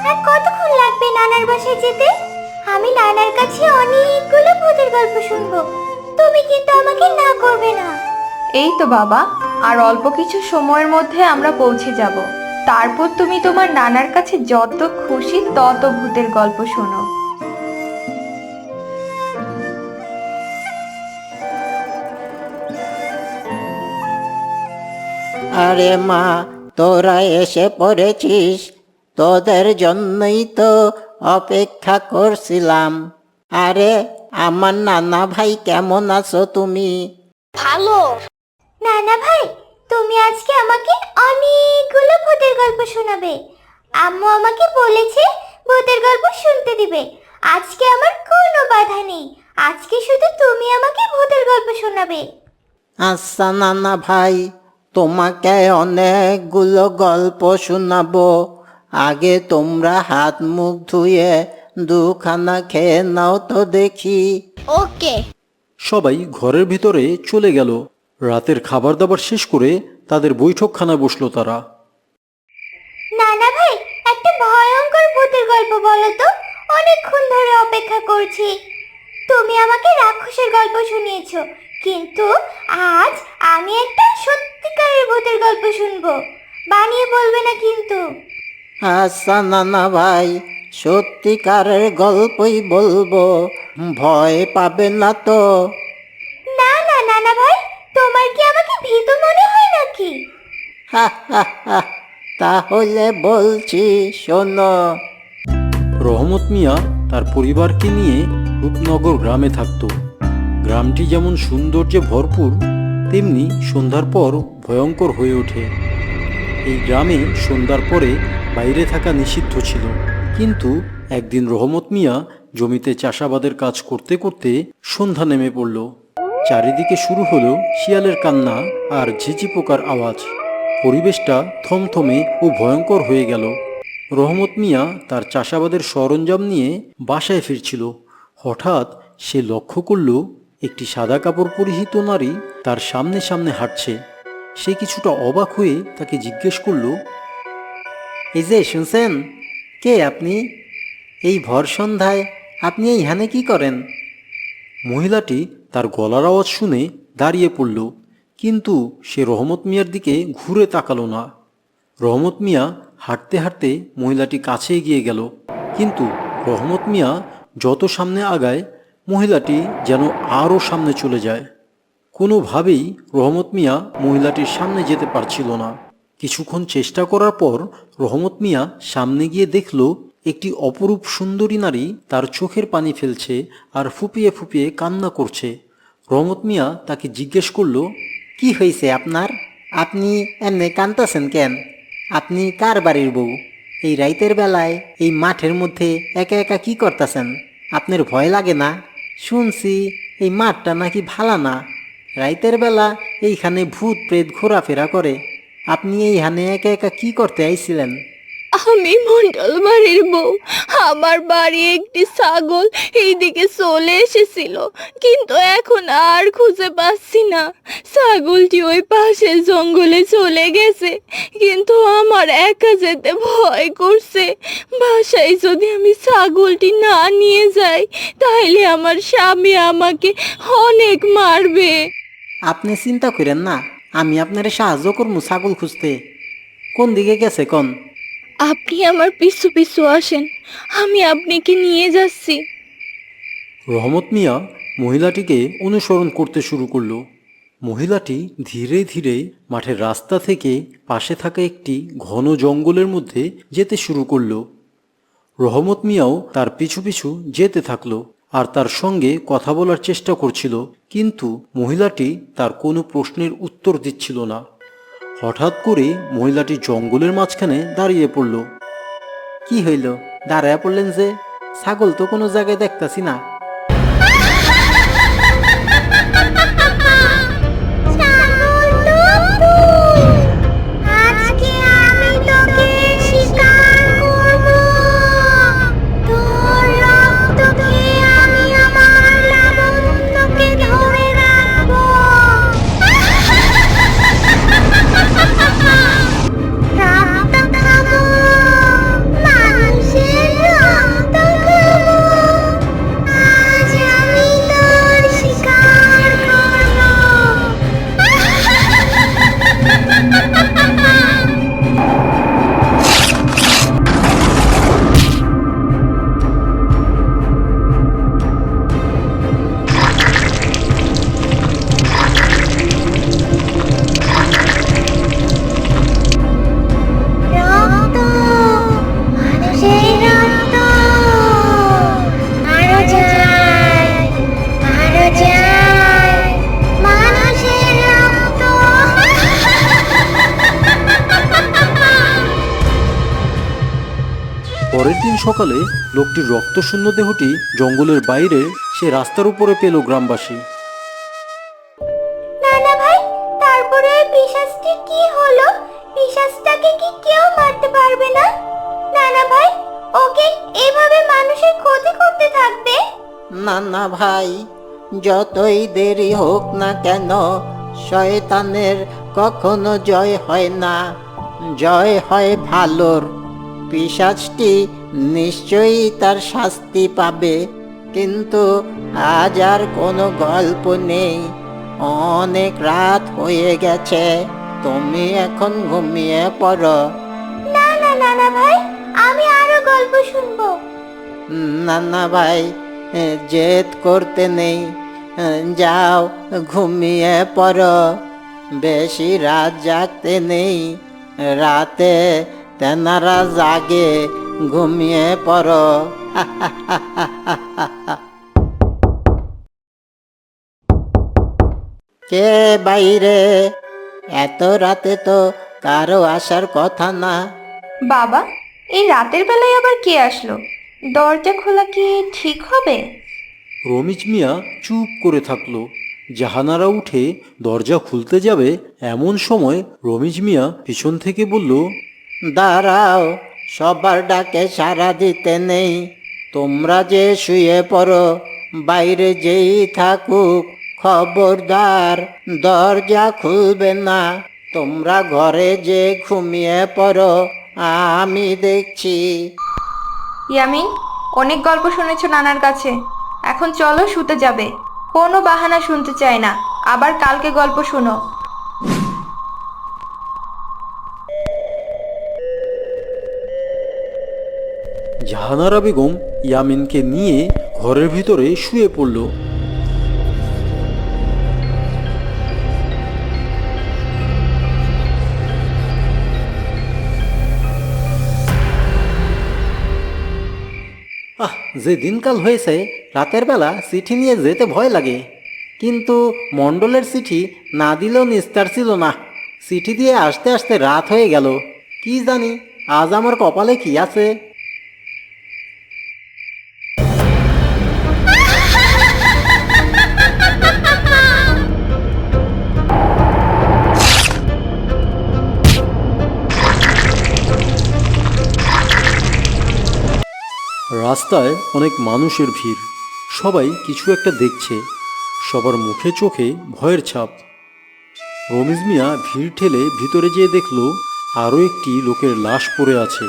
আর কতক্ষণ লাগবে নানার বাসায় যেতে? আমি নানার কাছে অনেকগুলো ভূতের গল্প শুনবো, তুমি কিন্তু আমাকে না করবে না। এই তো বাবা, আর অল্প কিছু সময়ের মধ্যে আমরা পৌঁছে যাব। তারপর তুমি তোমার নানার কাছে যত খুশি তত ভূতের গল্প শোনো। আরে মা, তোরা এসে পড়েছিস, তোদের জন্যই তো অপেক্ষা করছিলাম। আরে আমার নানা ভাই, কেমন আছো তুমি? ভালো। নানা ভাই, তুমি আজকে আমাকে অনেকগুলো ভূতের গল্প শোনাবে। আম্মু আমাকে বলেছে ভূতের গল্প শুনতে দিবে। আজকে আমার কোনো বাধা নেই, আজকে শুধু তুমি আমাকে ভূতের গল্প শোনাবে। আচ্ছা নানা ভাই, তোমাকে অনেকগুলো গল্প শোনাবো। আগে তোমরা হাত মুখ ধুয়ে দুখানা খেয়ে নাও তো দেখি। ওকে। সবাই ঘরের ভিতরে চলে গেল। রাতের খাবার দাবার শেষ করে তাদের বৈঠকখানায় বসলো তারা। নানা ভাই, একটা ভয়ঙ্কর ভূতের গল্প বলো তো, অনেকক্ষণ ধরে অপেক্ষা করছি। তুমি আমাকে রাক্ষসের গল্প শুনিয়েছো, কিন্তু আজ আমি একটা সত্যিকারের ভূতের গল্প শুনবো। বানিয়ে বলবে না কিন্তু। আচ্ছা নানা ভাই, সত্যিকারের গল্পই বলবো, ভয় পাবে না তো? না না নানা ভাই, তোমার কি আমাকে ভীতু মনে হয় নাকি? হা হা হা, তাহলে বলছি শোনো। রহমত মিয়া তার পরিবারকে নিয়ে রূপনগর গ্রামে থাকত। গ্রামটি যেমন সৌন্দর্যে ভরপুর, তেমনি সন্ধ্যার পর ভয়ঙ্কর হয়ে ওঠে। এই গ্রামে সন্ধ্যার পরে বাইরে থাকা নিষিদ্ধ ছিল। কিন্তু একদিন রহমত মিয়া জমিতে চাষাবাদের কাজ করতে করতে সন্ধ্যা নেমে পড়ল। চারিদিকে শুরু হলো শিয়ালের কান্না আর ঝিঁঝি পোকার আওয়াজ। পরিবেশটা থমথমে ও ভয়ঙ্কর হয়ে গেল। রহমত মিয়া তার চাষাবাদের সরঞ্জাম নিয়ে বাসায় ফিরছিল। হঠাৎ সে লক্ষ্য করল একটি সাদা কাপড় পরিহিত নারী তার সামনে সামনে হাঁটছে। সে কিছুটা অবাক হয়ে তাকে জিজ্ঞেস করল, এই যে শুনছেন, কে আপনি? এই ভর সন্ধ্যায় আপনি এইখানে কি করেন? মহিলাটি তার গলার আওয়াজ শুনে দাঁড়িয়ে পড়ল, কিন্তু সে রহমত মিয়ার দিকে ঘুরে তাকালো না। রহমত মিয়া হাঁটতে হাঁটতে মহিলাটি কাছে এগিয়ে গেল, কিন্তু রহমত মিয়া যত সামনে আগায় মহিলাটি যেন আরও সামনে চলে যায়। কোনোভাবেই রহমত মিয়া মহিলাটির সামনে যেতে পারছিল না। কিছুক্ষণ চেষ্টা করার পর রহমত মিয়া সামনে গিয়ে দেখল একটি অপরূপ সুন্দরী নারী তার চোখের পানি ফেলছে আর ফুপিয়ে ফুপিয়ে কান্না করছে। রহমত মিয়া তাকে জিজ্ঞেস করল, কি হয়েছে আপনার? আপনি এমনি কাঁদতেছেন কেন? আপনি কার বাড়ির বউ? এই রাইতের বেলায় এই মাঠের মধ্যে একা একা কি করতেছেন? আপনার ভয় লাগে না? শুনছি এই মাঠটা নাকি ভালো না। রাইতের বেলা এইখানে ভূত প্রেত ঘোরাফেরা করে। আপনি এইখানে একা একা কি করতে আইছিলেন? আমি মন্ডল বাড়ির বউ। আমার বাড়ি একটি ছাগল এইদিকে চলে এসেছিল, কিন্তু এখন আর খুঁজে পাচ্ছি না। ছাগলটি ওই পাশে জঙ্গলে চলে গেছে, কিন্তু আমার একা যেতে ভয় করছে। বাসায় যদি আমি ছাগলটি না নিয়ে যাই, তাহলে আমার স্বামী আমাকে অনেক মারবে। আপনি চিন্তা করেন না, আমি আপনার সাহায্য করবো ছাগল খুঁজতে। কোন দিকে গেছে কোন? আপনি আমার পিছু পিছু আসেন, আমি আপনাকে নিয়ে যাচ্ছি। রহমত মিয়া মহিলাটিকে অনুসরণ করতে শুরু করলো। মহিলাটি ধীরে ধীরে মাঠের রাস্তা থেকে পাশে থাকা একটি ঘন জঙ্গলের মধ্যে যেতে শুরু করলো। রহমত মিয়াও তার পিছু পিছু যেতে থাকলো আর তার সঙ্গে কথা বলার চেষ্টা করছিল, কিন্তু মহিলাটি তার কোনো প্রশ্নের উত্তর দিচ্ছিল না। হঠাৎ করে মহিলাটি জঙ্গলের মাঝখানে দাঁড়িয়ে পড়ল। কি হইল? দাঁড়ায় পড়লেন যে? ছাগল তো কোনো জায়গায় দেখতাছি না। ছাগল তো তুই। আজকে আমি তোকে শিকার করব। তোর রক্ত খেয়ে আমি আমার লাবণ্যকে ধরে রাখবো। রাতটা খাবো, মানুষে পরের দিন সকালে লোকটির রক্তশূন্য দেহটি জঙ্গলের বাইরে সে রাস্তার উপরে পেল গ্রামবাসী। নানা ভাই, তারপরে ওই পিশাচটি কি হলো? পিশাচটাকে কি কেউ মারতে পারবে না? নানা ভাই, ওকে এভাবে মানুষের ক্ষতি করতে থাকবে? না না ভাই, যতই দেরি হোক না কেন শয়তানের কখনো জয় হয় না, জয় হয় ভালোর। পিশাচটি নিশ্চয়ই তার শাস্তি পাবে, কিন্তু আজ আর কোনো গল্প নেই। অনেক রাত হয়ে গেছে, তুমি এখন ঘুমিয়ে পড়ো। না না নানা ভাই, আমি আরো গল্প শুনবো। না না ভাই, জেদ করতে নেই, যাও ঘুমিয়ে পড়ো। বেশি রাত জাগতে নেই, রাতে তেনারা জাগে, ঘুমিয়ে পড়ো। কে বাইরে? এত রাতে তো কারো আসার কথা না। বাবা, এই রাতের বেলায় আবার কে আসলো? দরজা খোলা কি ঠিক হবে? রমিজ মিয়া চুপ করে থাকলো। জাহানারা উঠে দরজা খুলতে যাবে এমন সময় রমিজ মিয়া পিছন থেকে বলল, দাঁড়াও, সবার ডাকে সাড়া দিতে নেই। তোমরা যে শুয়ে পড়ো, বাইরে যেই থাকুক খবরদার দরজা খুলবে না। তোমরা ঘরে যে ঘুমিয়ে পড়ো, আমি দেখছি। ইয়ামিন, অনেক গল্প শুনেছো নানার কাছে, এখন চলো শুতে যাবে। কোনো বাহানা শুনতে চাই না, আবার কালকে গল্প শোনো। জাহানারা বেগম ইয়ামিনকে নিয়ে ঘরের ভিতরে শুয়ে পড়ল। যে দিনকাল হয়েছে, রাতের বেলা চিঠি নিয়ে যেতে ভয় লাগে, কিন্তু মণ্ডলের চিঠি না দিলেও নিস্তার ছিল না। চিঠি দিয়ে আসতে আসতে রাত হয়ে গেল। কি জানি আজ আমার কপালে কি আছে। রাস্তায় অনেক মানুষের ভিড়, সবাই কিছু একটা দেখছে, সবার মুখে চোখে ভয়ের ছাপ। রমিজ মিয়া ভিড় ঠেলে ভিতরে যেয়ে দেখল আরও একটি লোকের লাশ পড়ে আছে।